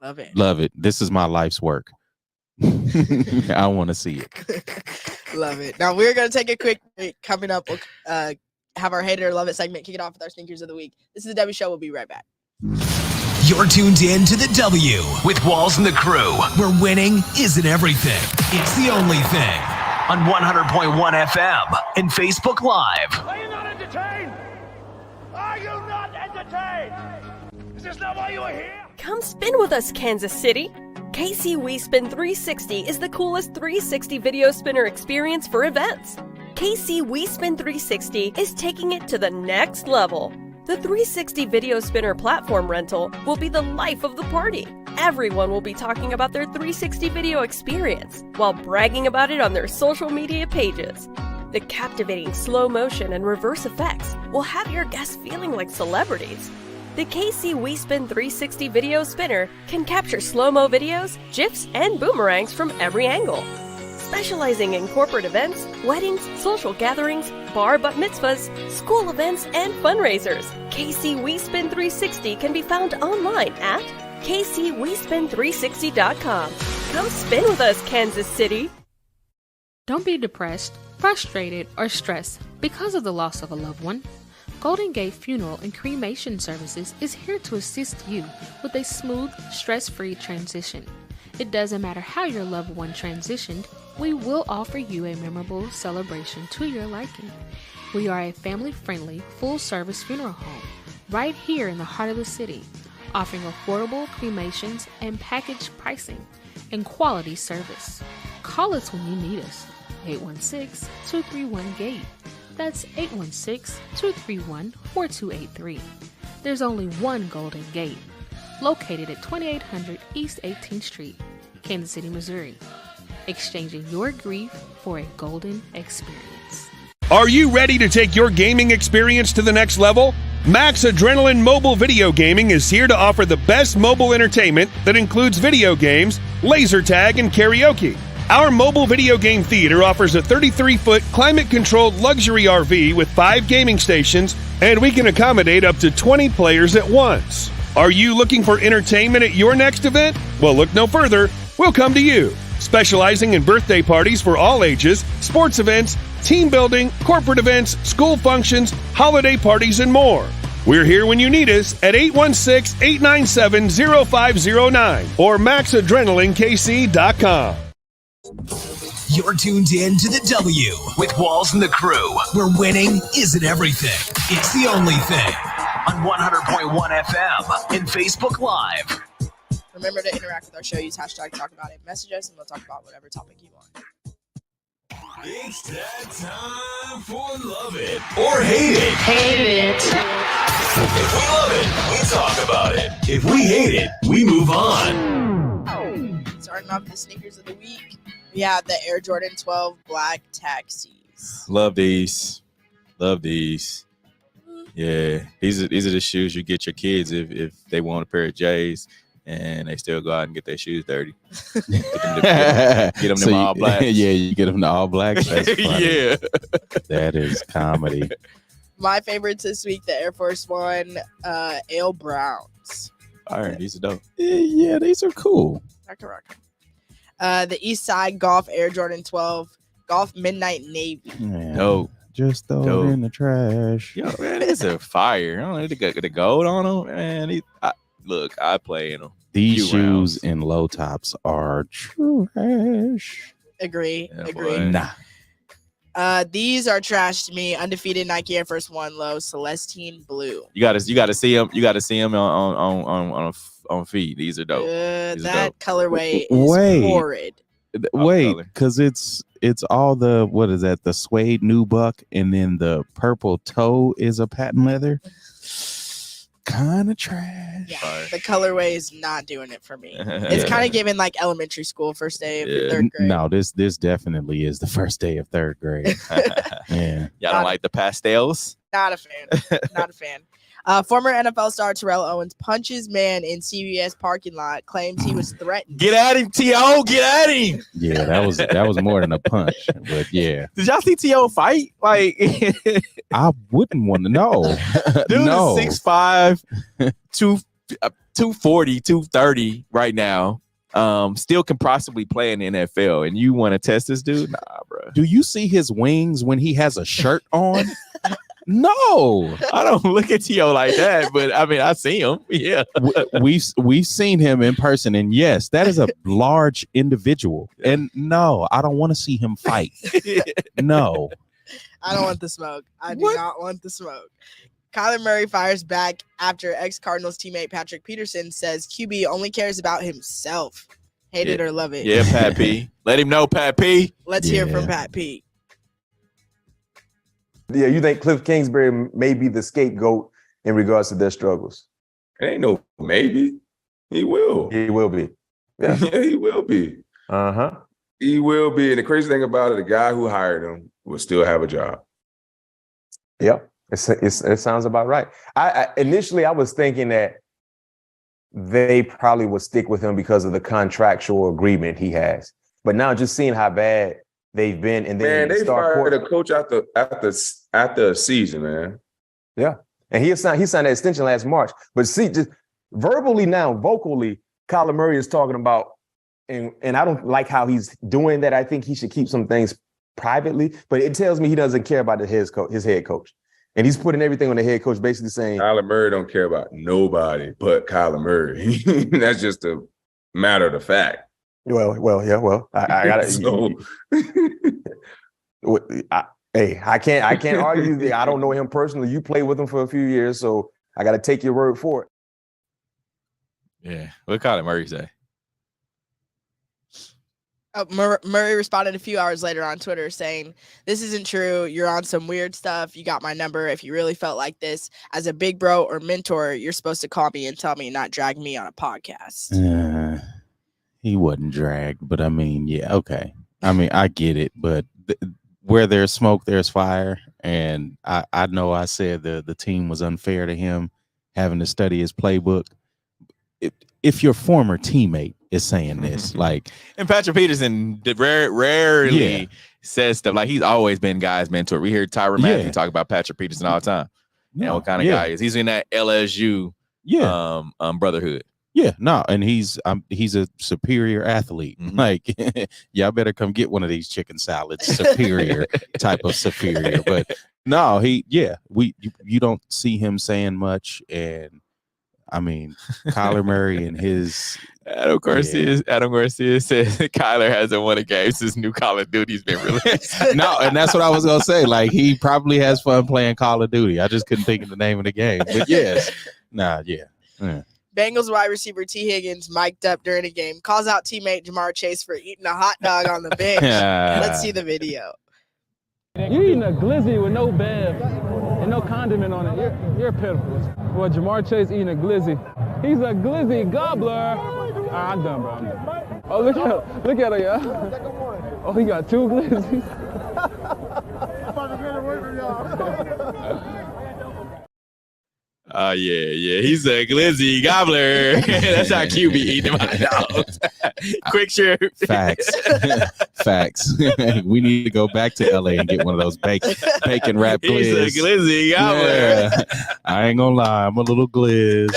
Love it. Love it. This is my life's work. I want to see it. Love it. Now we're gonna take a quick break. Coming up, we'll have our Hate It or Love It segment. Kick it off with our sneakers of the week. This is the W Show. We'll be right back. You're tuned in to the W with Walls and the Crew, where winning isn't everything. It's the only thing. On 100.1 FM and Facebook Live. Are you not entertained? Are you not entertained? Is this not why you are here? Come spin with us, Kansas City. KC WeSpin 360 is the coolest 360 video spinner experience for events. KC WeSpin 360 is taking it to the next level. The 360 video spinner platform rental will be the life of the party. Everyone will be talking about their 360 video experience while bragging about it on their social media pages. The captivating slow motion and reverse effects will have your guests feeling like celebrities. The KC WeSpin 360 video spinner can capture slow-mo videos, GIFs, and boomerangs from every angle. Specializing in corporate events, weddings, social gatherings, bar bat mitzvahs, school events, and fundraisers, KC WeSpin 360 can be found online at kcwespin360.com. Come spin with us, Kansas City! Don't be depressed, frustrated, or stressed because of the loss of a loved one. Golden Gate Funeral and Cremation Services is here to assist you with a smooth, stress-free transition. It doesn't matter how your loved one transitioned, we will offer you a memorable celebration to your liking. We are a family-friendly, full-service funeral home right here in the heart of the city, offering affordable cremations and package pricing and quality service. Call us when you need us. 816-231-GATE. That's 816-231-4283. There's only one Golden Gate, located at 2800 East 18th Street, Kansas City, Missouri. Exchanging your grief for a golden experience. Are you ready to take your gaming experience to the next level? Max Adrenaline Mobile Video Gaming is here to offer the best mobile entertainment that includes video games, laser tag, and karaoke. Our mobile video game theater offers a 33-foot climate-controlled luxury RV with 5 gaming stations, and we can accommodate up to 20 players at once. Are you looking for entertainment at your next event? Well, look no further. We'll come to you. Specializing in birthday parties for all ages, sports events, team building, corporate events, school functions, holiday parties, and more. We're here when you need us at 816-897-0509 or maxadrenalinekc.com. You're tuned in to the W with Walls and the Crew, where winning isn't everything. It's the only thing. On 100.1 FM and Facebook Live. Remember to interact with our show. Use hashtag talk about it. Message us and we'll talk about whatever topic you want. It's that time for Love It or Hate It. Hate it. If we love it, we talk about it. If we hate it, we move on. Starting off the sneakers of the week, we have the Air Jordan 12 Black Taxis. Love these. Yeah, these are the shoes you get your kids if they want a pair of J's and they still go out and get their shoes dirty. Get them So all black. Yeah, you get them to all black. That's funny. Yeah. That is comedy. My favorites this week, the Air Force One Ale Browns. All right, these are dope. Yeah, these are cool. Correct. The East Side Golf Air Jordan 12 Golf Midnight Navy. Man, Dope. just throw Dope. it in the trash. Yo, man, these are fire. I don't need to get the gold on them, man. Look, I play in them. These shoes in low tops are trash. Agree. Yeah, Agree. boy. Nah. These are trash to me. Undefeated Nike Air Force One low Celestine blue. You gotta see them. You gotta see them on feet. These are dope. These are That dope. colorway is horrid. Wait, because it's it's all the, what is that? The suede nubuck, and then the purple toe is a patent leather. Kind of trash. Yeah, the colorway is not doing it for me. It's kind of giving like elementary school first day of third grade. No, this definitely is the first day of third grade. Yeah. Y'all don't like the pastels? Not a fan. Not a fan. Former NFL star Terrell Owens punches man in CVS parking lot, claims he was threatened. Get at him, T.O. Get at him. Yeah, that was more than a punch. But yeah. Did y'all see T.O. fight? Like, I wouldn't want to know. Dude No. is 6'5", 240, 230 right now. Still can possibly play in the NFL, and you want to test this dude? Nah, bro. Do you see his wings when he has a shirt on? No, I don't look at T.O. like that, but I mean, I see him. Yeah, we've seen him in person, and yes, that is a large individual. And no, I don't want to see him fight. No, I don't want the smoke. I do not want the smoke. Kyler Murray fires back after ex-Cardinals teammate Patrick Peterson says QB only cares about himself. Hate it or love it. Yeah, Pat P. Let him know, Pat P. Let's hear from Pat P. Yeah, you think Cliff Kingsbury may be the scapegoat in regards to their struggles? It ain't no maybe. He will. He will be. Yeah, yeah, he will be. Uh-huh. He will be. And the crazy thing about it, the guy who hired him will still have a job. Yep. It sounds about right. I initially I was thinking that they probably would stick with him because of the contractual agreement he has. But now just seeing how bad they've been, and then they fired a coach after a season, man. Yeah, and he signed that extension last March. But see, just vocally, Kyler Murray is talking about, and I don't like how he's doing that. I think he should keep some things privately. But it tells me he doesn't care about his head coach, and he's putting everything on the head coach, basically saying Kyler Murray don't care about nobody but Kyler Murray. That's just a matter of the fact. Well, I gotta. I can't argue that. I don't know him personally. You played with him for a few years, so I got to take your word for it. Yeah, what Kyler Murray say? Murray responded a few hours later on Twitter saying, "This isn't true. You're on some weird stuff. You got my number. If you really felt like this as a big bro or mentor, you're supposed to call me and tell me, not drag me on a podcast." He wasn't dragged, but I mean, yeah, okay. I mean, I get it, but where there's smoke, there's fire. And I know I said the team was unfair to him having to study his playbook. If your former teammate is saying this, like, and Patrick Peterson rarely says stuff like he's always been guys' mentor. We hear Tyrann Mathieu talk about Patrick Peterson all the time. You know what kind of guy he is. He's in that LSU brotherhood. Yeah, no, and he's a superior athlete. Mm-hmm. Like, y'all better come get one of these chicken salads. Superior type of superior, but no, you don't see him saying much. And I mean, Kyler Murray and his Adam Garcia says Kyler hasn't won a game since new Call of Duty's been released. No, and that's what I was gonna say. Like, he probably has fun playing Call of Duty. I just couldn't think of the name of the game. But yes, Bengals wide receiver T. Higgins mic'd up during a game, calls out teammate Jamar Chase for eating a hot dog on the bench. Let's see the video. You're eating a glizzy with no bev and no condiment on it. You're pitiful. Well, Jamar Chase eating a glizzy. He's a glizzy gobbler. I'm done, bro. I'm done. Oh, look at her, y'all. Oh, he got two glizzies. Yeah. He's a glizzy gobbler. That's how QB eat them hot dogs. Quick share. Facts. We need to go back to LA and get one of those bacon wrap glizz. He's a glizzy gobbler. Yeah. I ain't gonna lie, I'm a little glizz.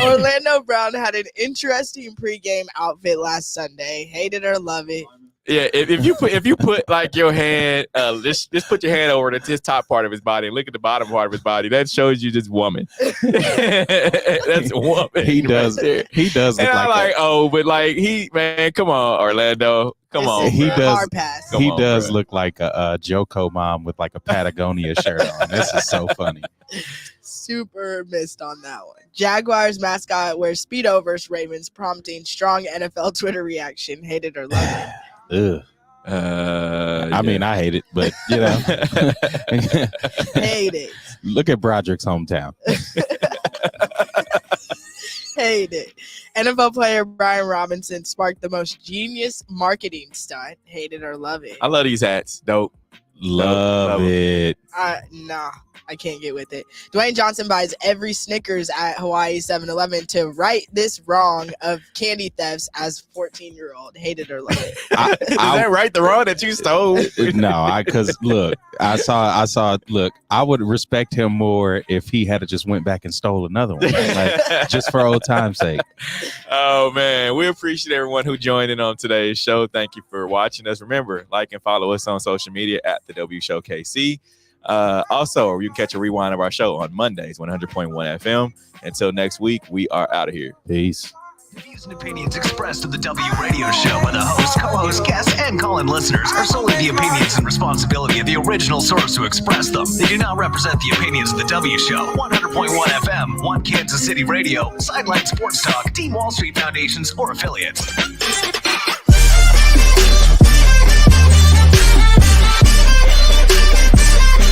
Orlando Brown had an interesting pregame outfit last Sunday. Hate it or love it. Yeah, if you put like your hand, just put your hand over this top part of his body and look at the bottom part of his body. That shows you this woman. That's a woman. He does. Right he does. Look and I'm like come on, Orlando. Come on. He bro. does. Hard pass. He does look like a Joko mom with like a Patagonia shirt on. This is so funny. Super missed on that one. Jaguars mascot wears Speedo versus Ravens, prompting strong NFL Twitter reaction. Hate it or love it. Ugh. I mean, I hate it, but you know, hate it. Look at Broderick's hometown. Hate it. NFL player Brian Robinson sparked the most genius marketing stunt. Hate it or love it. I love these hats. Dope. Love it. Nah, I can't get with it. Dwayne Johnson buys every Snickers at Hawaii 7-Eleven to right this wrong of candy thefts as 14-year-old. Hate it or love it. Is that right? The wrong that you stole? No, because look, I saw. Look, I would respect him more if he had just went back and stole another one, like, just for old time's sake. Oh man, we appreciate everyone who joined in on today's show. Thank you for watching us. Remember, like and follow us on social media at the W Show KC. Also, you can catch a rewind of our show on Mondays, 100.1 FM. Until next week, we are out of here. Peace. The views and opinions expressed on the W Radio Show by the host, co-host, guests, and call-in listeners are solely the opinions and responsibility of the original source who expressed them. They do not represent the opinions of the W Show, 100.1 FM, One Kansas City Radio, Sideline Sports Talk, Team Wall Street Foundations, or affiliates.